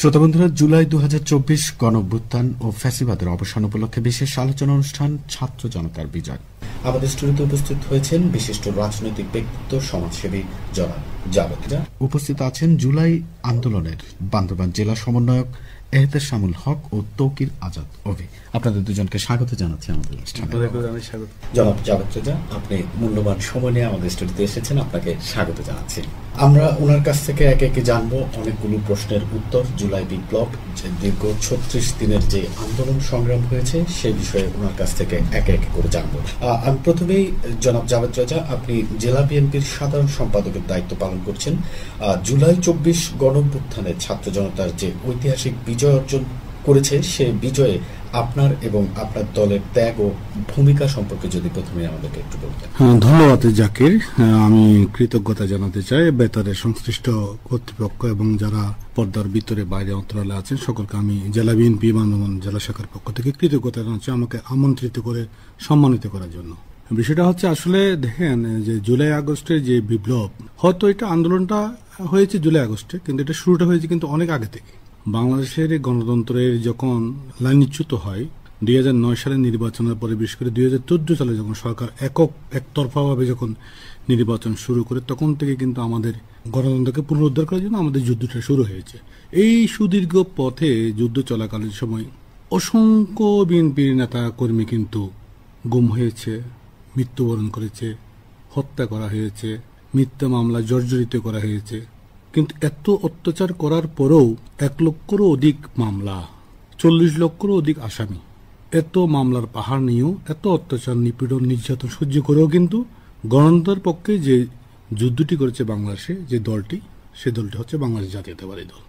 শ্রোতাবন্ধুরা, জুলাই 2024 গণঅভ্যুত্থান ও ফ্যাসিবাদের অবসান উপলক্ষে বিশেষ আলোচনা অনুষ্ঠান ছাত্র জনতার বিজয়। আমাদের স্টুডিওতে উপস্থিত হয়েছেন বিশিষ্ট রাজনৈতিক ব্যক্তিত্ব, সমাজসেবী জনাব জাবেদ। উপস্থিত আছেন জুলাই আন্দোলনের বান্দরবান জেলা সমন্বয়ক এহতেশামুল হক ও তৌকির আজাদ অভি। আপনাদের দুজনকে স্বাগত জানাচ্ছি আমাদের অনুষ্ঠানে। জনাব জাবেদ রেজা, আপনি মূল্যবান সময় নিয়ে আমাদের স্টুডিওতে এসেছেন, আপনাকে স্বাগত জানাচ্ছি। আমরা ওনার কাছ থেকে একে একে জানবো অনেকগুলো প্রশ্নের উত্তর। জুলাই বিপ্লব, যে দীর্ঘ 36 দিনের যে আন্দোলন সংগ্রাম হয়েছে সেই বিষয়ে ওনার কাছ থেকে একে একে করে জানবো। আমি প্রথমেই জনাব জাবেদ রেজা, আপনি জেলা বিএনপির সাধারণ সম্পাদকের দায়িত্ব পালন করছেন। জুলাই 24 গণঅভ্যুত্থানে ছাত্র জনতার যে ঐতিহাসিক বিজয় অর্জন করেছে, সে বিজয়ে আপনার এবং আপনার দলের ত্যাগ ও ভূমিকা সম্পর্কে যদি প্রথমে আমাদেরকে একটু বলতেন। ধন্যবাদ জাকির। আমি কৃতজ্ঞতা জানাতে চাই বেতারের সংশ্লিষ্ট কর্তৃপক্ষ এবং যারা পর্দার ভিতরে বাইরে অন্তরালে আছেন সকলকে আমি জেলা বিএনপি বান্দরবান জেলা শাখার পক্ষ থেকে কৃতজ্ঞতা জানাচ্ছি আমাকে আমন্ত্রিত করে সম্মানিত করার জন্য। বিষয়টা হচ্ছে, আসলে দেখেন যে জুলাই আগস্টের যে বিপ্লব, হয়তো এটা আন্দোলনটা হয়েছে জুলাই আগস্টে, কিন্তু এটা শুরুটা হয়েছে কিন্তু অনেক আগে থেকে। বাংলাদেশের গণতন্ত্রের যখন লাইনচ্যুত হয় 2009 সালের নির্বাচনের পরে, বিশেষ করে 2014 সালে যখন সরকার একতরফাভাবে যখন নির্বাচন শুরু করে, তখন থেকে কিন্তু আমাদের গণতন্ত্রকে পুনরুদ্ধার করার জন্য আমাদের যুদ্ধটা শুরু হয়েছে। এই সুদীর্ঘ পথে যুদ্ধ চলাকালীন সময় অসংখ্য বিএনপির নেতা কর্মী কিন্তু গুম হয়েছে, মৃত্যুবরণ করেছে, হত্যা করা হয়েছে, মিথ্যা মামলা জর্জরিত করা হয়েছে। কিন্তু এত অত্যাচার করার পরেও 1 লক্ষেরও অধিক মামলা, 40 লক্ষেরও অধিক আসামি, এত মামলার পাহাড় নিয়েও, এত অত্যাচার নিপীড়ন নির্যাতন সহ্য করেও কিন্তু গণতন্ত্রের পক্ষে যে যুদ্ধটি করেছে বাংলাদেশে যে দলটি, সে দলটি হচ্ছে বাংলাদেশ জাতীয়তাবাদী দল।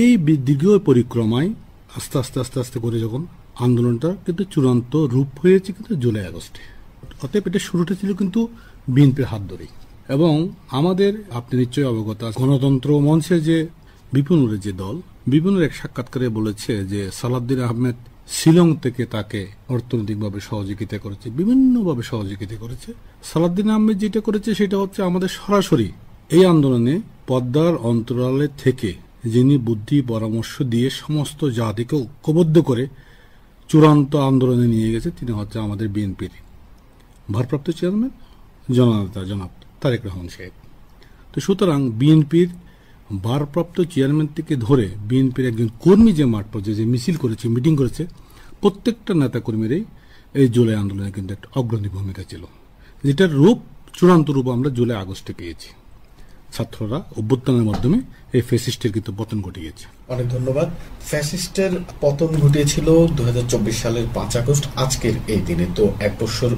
এই দীর্ঘ পরিক্রমায় আস্তে আস্তে আস্তে আস্তে করে যখন আন্দোলনটা কিন্তু চূড়ান্ত রূপ হয়েছে কিন্তু জুলাই আগস্টে। অতএব এটা শুরুটা ছিল কিন্তু বিএনপির হাত ধরেই। এবং আমাদের, আপনি নিশ্চয়ই অবগত আছেন, গণতন্ত্র মঞ্চের যে বিপিনুরের যে দল, বিপিনুর এক সাক্ষাৎকারে বলেছে যে সালাউদ্দিন আহমেদ শিলং থেকে তাকে অর্থনৈতিকভাবে সহযোগিতা করেছে, বিভিন্নভাবে সহযোগিতা করেছে। সালাউদ্দিন আহমেদ যেটা করেছে সেটা হচ্ছে আমাদের সরাসরি এই আন্দোলনে পদ্মার অন্তরালে থেকে যিনি বুদ্ধি পরামর্শ দিয়ে সমস্ত জাতিকে ঐক্যবদ্ধ করে চূড়ান্ত আন্দোলনে নিয়ে গেছে, তিনি হচ্ছে আমাদের বিএনপির ভারপ্রাপ্ত চেয়ারম্যান জনাব তারেক রহমান সাহেব। তো সুতরাং বিএনপির ভারপ্রাপ্ত চেয়ারম্যান থেকে ধরে বিএনপির একজন কর্মী যে মাঠ পর্যায়ে যে মিছিল করেছে, মিটিং করেছে, প্রত্যেকটা নেতা কর্মীরই এই জুলাই আন্দোলনে কিন্তু একটা অগ্রণী ভূমিকা ছিল, যেটার রূপ, চূড়ান্ত রূপ আমরা জুলাই আগস্টে পেয়েছি। ছাত্ররা অভ্যুত্থানের মাধ্যমে এই ফ্যাসিস্টের কিন্তু পতন ঘটিয়েছে। অনেক ধন্যবাদ। ফ্যাসিস্টের পতন ঘটিয়েছিল 2024 সালের 5 আগস্ট, আজকের এই দিনে তো 1 বছর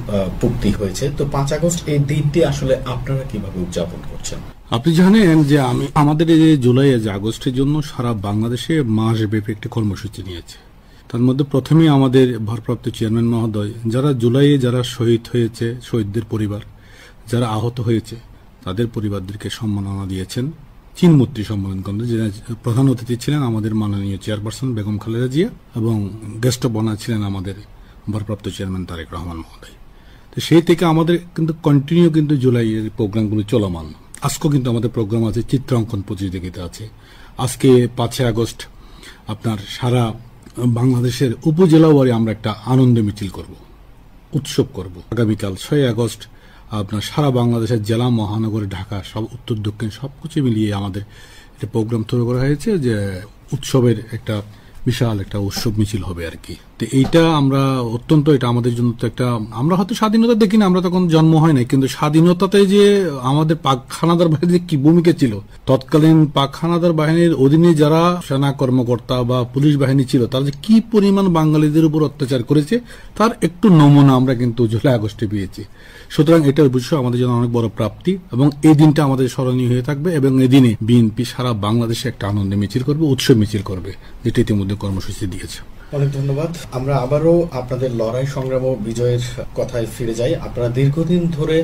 পূর্তি হয়েছে। তো 5 আগস্ট এই দিনটি আসলে আপনারা কিভাবে উদযাপন করছেন? আপনি জানেন যে আমাদের এই যে জুলাই আগস্টের জন্য সারা বাংলাদেশে মাসব্যাপী একটি কর্মসূচি নিয়েছে। তার মধ্যে প্রথমেই আমাদের ভারপ্রাপ্ত চেয়ারম্যান মহোদয় যারা জুলাইয়ে যারা শহীদ হয়েছে, শহীদদের পরিবার যারা আহত হয়েছে, তাদের পরিবারদেরকে সম্মাননা দিয়েছেন চিনমূর্তি সম্মেলন কেন্দ্রে। যে প্রধান অতিথি ছিলেন আমাদের মাননীয় চেয়ারপারসন বেগম খালেদা জিয়া এবং গেস্ট অফ অনার ছিলেন আমাদের ভারপ্রাপ্ত চেয়ারম্যান তারেক রহমান মহোদয়। তো সেই থেকে আমাদের কিন্তু কন্টিনিউ কিন্তু জুলাইয়ের প্রোগ্রামগুলো চলমান। আজকেও কিন্তু আমাদের প্রোগ্রাম আছে, চিত্রাঙ্কন প্রতিযোগিতা আছে। আজকে 5 আগস্ট আপনার সারা বাংলাদেশের উপজেলাওয়ারি আমরা একটা আনন্দ মিছিল করব, উৎসব করব। আগামীকাল 6 আগস্ট আপনার সারা বাংলাদেশের জেলা, মহানগর, ঢাকা, সব উত্তর দক্ষিণ সবকিছু মিলিয়ে আমাদের একটা প্রোগ্রাম তৈরি করা হয়েছে, যে উৎসবের একটা বিশাল একটা উৎসব মিছিল হবে আর কি। তো এইটা আমরা অত্যন্ত, এটা আমাদের জন্য তো একটা, আমরা হয়তো স্বাধীনতা দেখি না, আমরা তখন জন্ম হয় নাই, কিন্তু স্বাধীনতাতে যে আমাদের পাক হানাদার বাহিনীর কি ভূমিকা ছিল, তৎকালীন পাক হানাদার বাহিনীর অধীনে যারা সেনা কর্মকর্তা বা পুলিশ বাহিনী ছিল, তারা যে কি পরিমাণ বাঙালিদের উপর অত্যাচার করেছে তার একটু নমুনা আমরা কিন্তু জুলাই আগস্টে পেয়েছি। সুতরাং এটা অবশ্যই আমাদের জন্য অনেক বড় প্রাপ্তি এবং এই দিনটা আমাদের স্মরণীয় হয়ে থাকবে। এবং এদিনে বিএনপি সারা বাংলাদেশে একটা আনন্দ মিছিল করবে, উৎসব মিছিল করবে, যেটা ইতিমধ্যে কর্মসূচি দিয়েছে। অনেক ধন্যবাদ। আমরা আবারও আপনাদের লড়াই সংগ্রাম ও বিজয়ের কথায় ফিরে যাই। আপনারা দীর্ঘদিন ধরে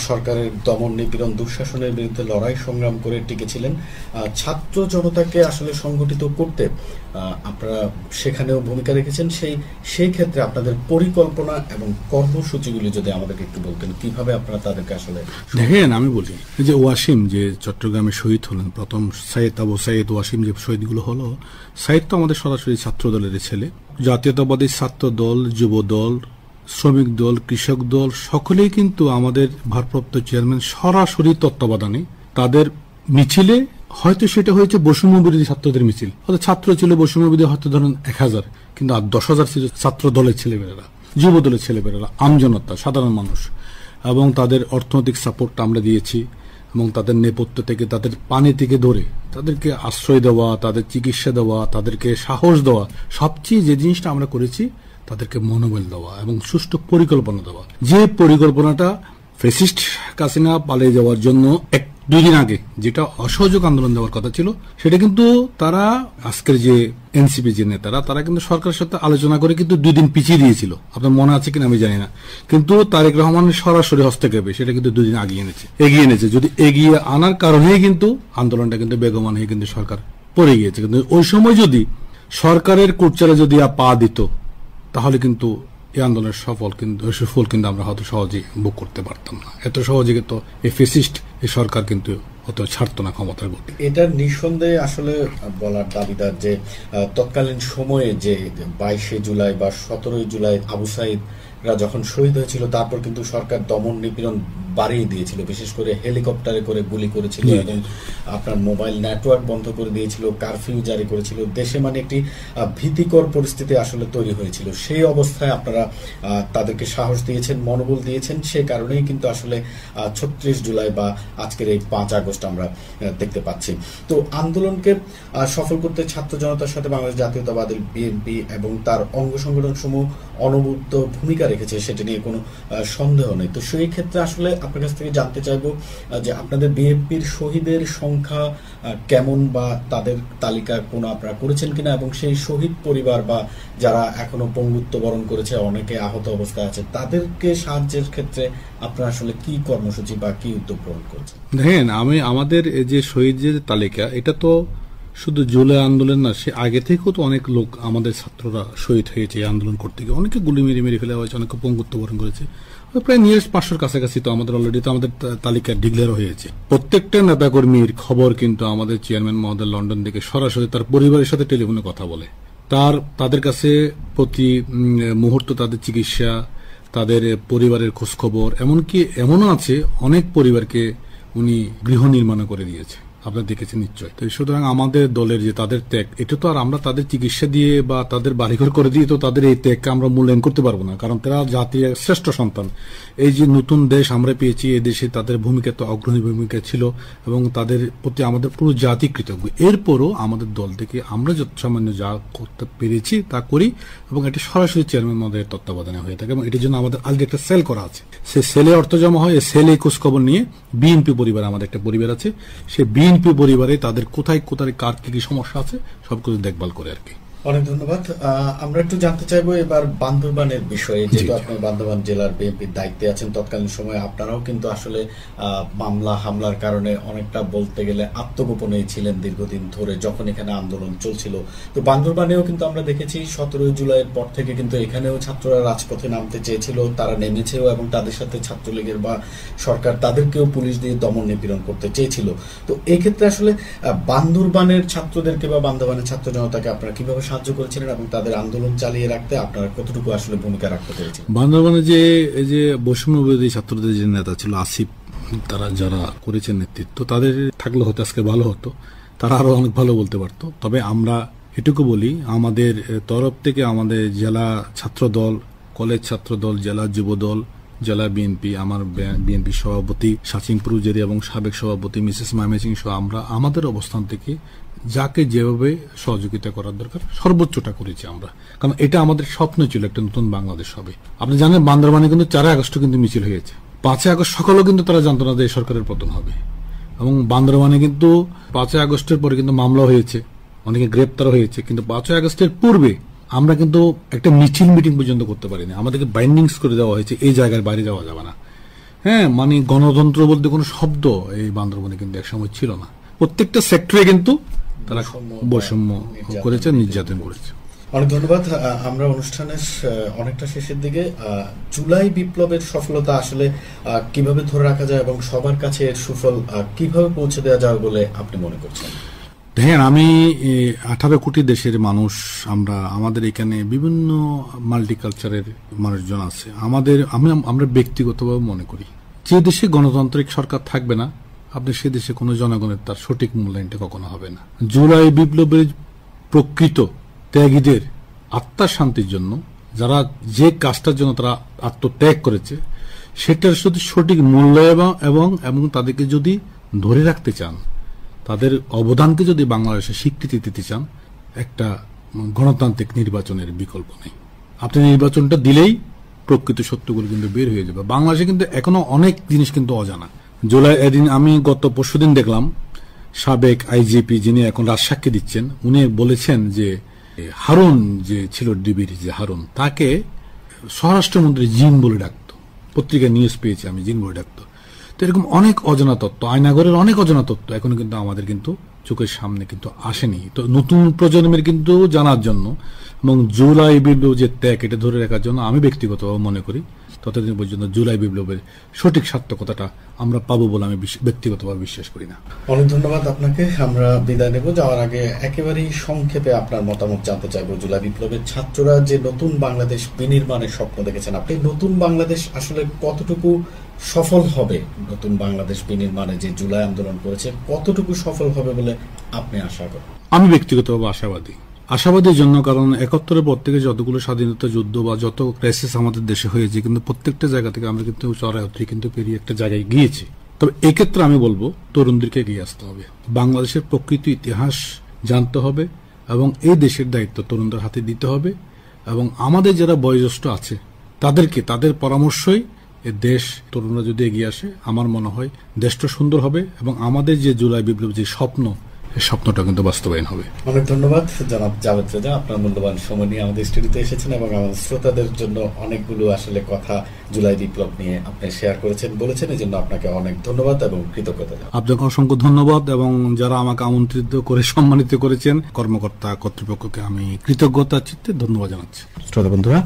সরকারের দমন নিপীড়ন দুঃশাসনের বিরুদ্ধে লড়াই সংগ্রাম করে টিকেছিলেন। ছাত্র জনতাকে আসলে সংগঠিত করতে আপনারা সেখানেও ভূমিকা রেখেছেন। সেই ক্ষেত্রে আপনাদের পরিকল্পনা এবং কর্মসূচিগুলি যদি আমাদেরকে একটু বলতেন, কিভাবে আপনারা তাদেরকে আসলে। দেখেন, আমি বলি যে ওয়াসিম যে চট্টগ্রামে শহীদ হলেন, প্রথম সাইয়েদ আবু সাইয়েদ ওয়াসিম যে শহীদগুলো হলো, সাইয়েদ তো আমাদের সরাসরি ছাত্র দলের ছেলে। জাতীয়তাবাদী ছাত্র দল, যুব দল, শ্রমিক দল, কৃষক দল সকলেই কিন্তু আমাদের ভারপ্রাপ্ত চেয়ারম্যান সরাসরি তত্ত্বাবধানে তাদের মিছিলে, হয়তো সেটা হয়েছে বৈষম্য বিরোধী ছাত্রদের মিছিল, হয়তো ছাত্র ছিল বৈষম্য বিরোধী হয়তো ধরেন 1000, কিন্তু আর 10,000 ছিল ছাত্র দলের ছেলেমেয়েরা, যুব দলের ছেলেমেয়েরা, আমজনতা, সাধারণ মানুষ। এবং তাদের অর্থনৈতিক সাপোর্টটা আমরা দিয়েছি এবং তাদের নেপথ্য থেকে, তাদের পানি থেকে ধরে তাদেরকে আশ্রয় দেওয়া, তাদের চিকিৎসা দেওয়া, তাদেরকে সাহস দেওয়া, সবচেয়ে যে জিনিসটা আমরা করেছি তাদেরকে মনোবল দেওয়া এবং সুষ্ঠু পরিকল্পনা দেওয়া। যে পরিকল্পনাটা ফ্যাসিস্ট হাসিনা পালিয়ে যাওয়ার জন্য 2 দিন আগে যেটা অসহযোগ আন্দোলন দেওয়ার কথা ছিল, সেটা কিন্তু তারা আজকের যে এনসিপি যে নেতারা তারা কিন্তু সরকারের সাথে আলোচনা করে কিন্তু 2 দিন পিছিয়ে দিয়েছিল। আপনার মনে আছে কিনা আমি জানি না, কিন্তু তারেক রহমানের সরাসরি হস্তক্ষেপে সেটা কিন্তু 2 দিন এগিয়ে এনেছে। যদি এগিয়ে আনার কারণেই কিন্তু আন্দোলনটা কিন্তু বেগমান হয়ে কিন্তু সরকার পড়ে গিয়েছে। কিন্তু ওই সময় যদি সরকারের কুটচালে যদি পা দিত, তাহলে কিন্তু এই আন্দোলনের সুফল কিন্তু আমরা হয়তো সহজেই ভোগ করতে পারতাম না। এত সহজে তো এই ফ্যাসিস্ট এই সরকার কিন্তু অত ছাড়তো না ক্ষমতার গতি। এটা নিঃসন্দেহে আসলে বলার দাবিদার যে তৎকালীন সময়ে যে 22শে জুলাই বা 17ই জুলাই আবু সাইদরা যখন শহীদ হয়েছিল, তারপর কিন্তু সরকার দমন নিপীড়ন বাড়িয়ে দিয়েছিল, বিশেষ করে হেলিকপ্টারে করে গুলি করেছিল এবং আপনার মোবাইল নেটওয়ার্ক বন্ধ করে দিয়েছিল, কারফিউ জারি করেছিল। দেশে মানে একটি ভীতিকর পরিস্থিতি আসলে তৈরি হয়েছিল। সেই অবস্থায় আপনারা তাদেরকে সাহস দিয়েছেন, মনোবল দিয়েছেন। সে কারণেই কিন্তু আসলে 36 জুলাই বা আজকের এই 5 আগস্ট আমরা দেখতে পাচ্ছি। তো আন্দোলনকে সফল করতে ছাত্র জনতার সাথে বাংলাদেশ জাতীয়তাবাদী বিএনপি এবং তার অঙ্গ সংগঠন সমূহ অনবদ্য ভূমিকা রেখেছে, সেটা নিয়ে কোনো সন্দেহ নেই। তো সেই ক্ষেত্রে আসলে আপনার কাছ থেকে জানতে চাইবো যে আপনাদের বিএনপির শহীদের সংখ্যা কেমন, বা তাদের তালিকা কোনো আপনারা করেছেন কিনা, এবং সেই শহীদ পরিবার বা যারা এখনো পঙ্গুত্ব বরণ করেছে, অনেকে আহত অবস্থায় আছে, তাদেরকে সাহায্যের ক্ষেত্রে আপনারা আসলে কি কর্মসূচি বা কি উদ্যোগ গ্রহণ করছেন? দেখেন, আমাদের যে শহীদের তালিকা, এটা তো শুধু জুলাই আন্দোলন না, সে আগে থেকেও তো অনেক লোক আমাদের ছাত্ররা শহীদ হয়েছে এই আন্দোলন করতে গিয়ে। অনেকে গুলি মেরে ফেলা হয়েছে, অনেকে পঙ্গুত্ব বরণ করেছে। প্রায় নিয়ারেস্ট 500-র কাছাকাছি তো আমাদের অলরেডি তো আমাদের তালিকা ডিক্লেয়ার হয়েছে। প্রত্যেকটা নেতাকর্মীর খবর কিন্তু আমাদের চেয়ারম্যান মহোদয় লন্ডন থেকে সরাসরি তার পরিবারের সাথে টেলিফোনে কথা বলে। তাদের কাছে প্রতি মুহূর্ত তাদের চিকিৎসা, তাদের পরিবারের খোঁজখবর, এমনকি এমনও আছে অনেক পরিবারকে উনি গৃহ নির্মাণ করে দিয়েছে, আপনারা দেখেছেন নিশ্চয়। তো সুতরাং আমাদের দলের যে তাদের ত্যাগ, এটা তো আর আমরা তাদের চিকিৎসা দিয়ে বা তাদের বাড়িঘর করে দিয়ে তো তাদের এই ত্যাগকে আমরা মূল্যায়ন করতে পারবো না, কারণ তারা জাতির শ্রেষ্ঠ সন্তান। এই যে নতুন দেশ আমরা পেয়েছি, এই দেশে তাদের ভূমিকা তো অগ্রণী ভূমিকা ছিল এবং তাদের প্রতি আমাদের পুরো জাতি কৃতজ্ঞ। এরপরও আমাদের দল থেকে আমরা যত সামান্য যা করতে পেরেছি তা করি এবং এটি সরাসরি চেয়ারম্যান মহোদয়ের তত্ত্বাবধানে হয়ে থাকে এবং এটির জন্য আমাদের আলাদা একটা সেল করা আছে। সেই সেলে অর্থ জমা হয়, এই সেলে খোঁজখবর নিয়ে বিএনপি পরিবার, আমাদের একটা পরিবার আছে, সেই বিএনপি পরিবারে তাদের কোথায় কোথায় কার কি সমস্যা আছে সবকিছু দেখভাল করে আর কি। অনেক ধন্যবাদ। আমরা একটু জানতে চাইবো এবার বান্দরবানের বিষয়ে, যেহেতু আপনি বান্দরবান জেলার বিএনপির দায়িত্বে আছেন। তৎকালীন সময়ে আপনারাও কিন্তু আসলে মামলা হামলার কারণে অনেকটা বলতে গেলে আত্মগোপনে ছিলেন দীর্ঘদিন ধরে, যখন এখানে আন্দোলন চলছিল। তো বান্দরবানেও কিন্তু আমরা দেখেছি 17 জুলাইয়ের পর থেকে কিন্তু এখানেও ছাত্ররা রাজপথে নামতে চেয়েছিল, তারা নেমেছেও এবং তাদের সাথে ছাত্রলীগের বা সরকার তাদেরকেও পুলিশ দিয়ে দমন নিপীড়ন করতে চেয়েছিল। তো এক্ষেত্রে আসলে বান্দরবানের ছাত্রদেরকে বা বান্দরবানের ছাত্র জনতাকে আপনারা কিভাবে সাহায্য করেছিলেন এবং তাদের আন্দোলন চালিয়ে রাখতে আপনারা কতটুকু আসলে ভূমিকা রাখতে পেরেছেন? বান্দরবানে যে বৈষম্য বিরোধী ছাত্রদের যে নেতা ছিল আসিফ, তারা যারা করেছেন নেতৃত্ব, তাদের থাকলে হয়তো আজকে ভালো হতো, তারা আরো অনেক ভালো বলতে পারতো। তবে আমরা এটুকু বলি, আমাদের তরফ থেকে আমাদের জেলা ছাত্র দল, কলেজ ছাত্র দল, জেলা যুব দল, জেলা বিএনপি, আমার বিএনপি সভাপতি সাচিন প্রুজেরি এবং সাবেক সভাপতি মিসেস মাইমেসিং সহ আমরা আমাদের অবস্থান থেকে যাকে যেভাবে সহযোগিতা করার দরকার সর্বোচ্চটা করেছি আমরা, কারণ এটা আমাদের স্বপ্ন ছিল একটা নতুন বাংলাদেশ হবে। আপনি জানেন বান্দরবানে কিন্তু 4 আগস্ট কিন্তু মিছিল হয়েছে, 5 আগস্ট সকালেও কিন্তু তারা জানতো না যে সরকারের পতন হবে। এবং বান্দরবানে কিন্তু 5 আগস্টের পরে কিন্তু মামলা হয়েছে, অনেকে গ্রেপ্তার হয়েছে, কিন্তু 5 আগস্টের পূর্বে আমরা কিন্তু একটা মিছিল মিটিং পর্যন্ত করতে পারিনি, আমাদেরকে বাইন্ডিংস করে দেওয়া হয়েছে এই জায়গার বাইরে যাওয়া যাবে না। হ্যাঁ, মানে গণতন্ত্র বলতে কোনো শব্দ এই বান্দরবনে কিন্তু একসময় ছিল না। প্রত্যেকটা সেক্টরে কিন্তু তারা বৈষম্য করেছে, নির্যাতন করেছে। অনেক ধন্যবাদ। আমরা অনুষ্ঠানের অনেকটা শেষের দিকে। জুলাই বিপ্লবের সফলতা আসলে কিভাবে ধরে রাখা যায় এবং সবার কাছে এর সুফল কিভাবে পৌঁছে দেওয়া যায় বলে আপনি মনে করছেন? দেখেন, আমি 18 কোটি দেশের মানুষ, আমাদের এখানে বিভিন্ন মাল্টিকালচারের মানুষজন আছে। আমরা ব্যক্তিগতভাবে মনে করি যে দেশে গণতান্ত্রিক সরকার থাকবে না, আপনি সে দেশে কোনো জনগণের তার সঠিক মূল্যায়নটা কখনো হবে না। জুলাই বিপ্লবের প্রকৃত ত্যাগীদের আত্মার শান্তির জন্য, যারা যে কাজটার জন্য তারা আত্মত্যাগ করেছে, সেটার শুধু সঠিক মূল্য এবং তাদেরকে যদি ধরে রাখতে চান, তাদের অবদানকে যদি বাংলাদেশে স্বীকৃতি দিতে চান, একটা গণতান্ত্রিক নির্বাচনের বিকল্প নেই। আপনি নির্বাচনটা দিলেই প্রকৃত সত্যগুলো কিন্তু বের হয়ে যাবে। বাংলাদেশে কিন্তু এখনো অনেক জিনিস কিন্তু অজানা। জুলাই আমি গত পরশুদিন দেখলাম, সাবেক আইজিপি যিনি এখন রাজসাক্ষী দিচ্ছেন, উনি বলেছেন যে হারুন যে ছিল ডিবির যে হারুন, তাকে স্বরাষ্ট্রমন্ত্রী জিন বলে ডাকত। পত্রিকায় নিউজ পেয়েছি আমি, জিন বলে ডাকত। তো এরকম অনেক অজানা তত্ত্ব, আয়নাগরের অনেক অজানা তত্ত্ব এখনো কিন্তু আমাদের কিন্তু চোখের সামনে কিন্তু আসেনি। তো নতুন প্রজন্মের কিন্তু জানার জন্য এবং জুলাই বিপ্লব যে ত্যাগ, এটা ধরে রাখার জন্য আমি ব্যক্তিগতভাবে মনে করি ততদিন পর্যন্ত জুলাই বিপ্লবের সঠিক সার্থকতাটা আমরা পাবো বলে আমি ব্যক্তিগতভাবে বিশ্বাস করি না। অনেক ধন্যবাদ আপনাকে। আমরা বিদায় নেব। যাওয়ার আগে একেবারেই সংক্ষেপে আপনার মতামত জানতে চাইবো। জুলাই বিপ্লবের ছাত্ররা যে নতুন বাংলাদেশ বিনির্মাণের স্বপ্ন দেখেছেন, আপনি নতুন বাংলাদেশ আসলে কতটুকু সফল হবে? নতুন বাংলাদেশ বিনির্মাণে যে জুলাই আন্দোলন করেছে কতটুকু সফল হবে বলে আপনি আশা করেন? আমি ব্যক্তিগতভাবে আশাবাদীর জন্য, কারণ 71-এর পর থেকে যতগুলো স্বাধীনতা যুদ্ধ বা যত ক্রাইসিস আমাদের দেশে হয়েছে, কিন্তু প্রত্যেকটা জায়গা থেকে আমরা কিন্তু চড়াই কিন্তু পেরিয়ে একটা জায়গায় গিয়েছি। তবে এক্ষেত্রে আমি বলবো তরুণদেরকে এগিয়ে আসতে হবে, বাংলাদেশের প্রকৃত ইতিহাস জানতে হবে এবং এই দেশের দায়িত্ব তরুণদের হাতে দিতে হবে। এবং আমাদের যারা বয়োজ্যেষ্ঠ আছে তাদেরকে, তাদের পরামর্শই এই দেশ, তরুণরা যদি এগিয়ে আসে, আমার মনে হয় দেশটা সুন্দর হবে এবং আমাদের যে জুলাই বিপ্লব যে স্বপ্ন, এই স্বপ্নটা কিন্তু বাস্তবায়ন হবে। অনেক ধন্যবাদ জনাব জাভেদ রেজা, আপনার মূল্যবান সময় নিয়ে আমাদের স্টুডিওতে এসেছেন এবং আমাদের শ্রোতাদের জন্য অনেকগুলো আসলে কথা জুলাই বিপ্লব নিয়ে আপনি শেয়ার বলেছেন। এই জন্য আপনাকে অনেক ধন্যবাদ এবং কৃতজ্ঞতা। আপনাকে অসংখ্য ধন্যবাদ এবং যারা আমাকে আমন্ত্রিত করে সম্মানিত করেছেন কর্মকর্তা কর্তৃপক্ষকে আমি কৃতজ্ঞতা চিত্তে ধন্যবাদ জানাচ্ছি। শ্রোতা বন্ধুরা,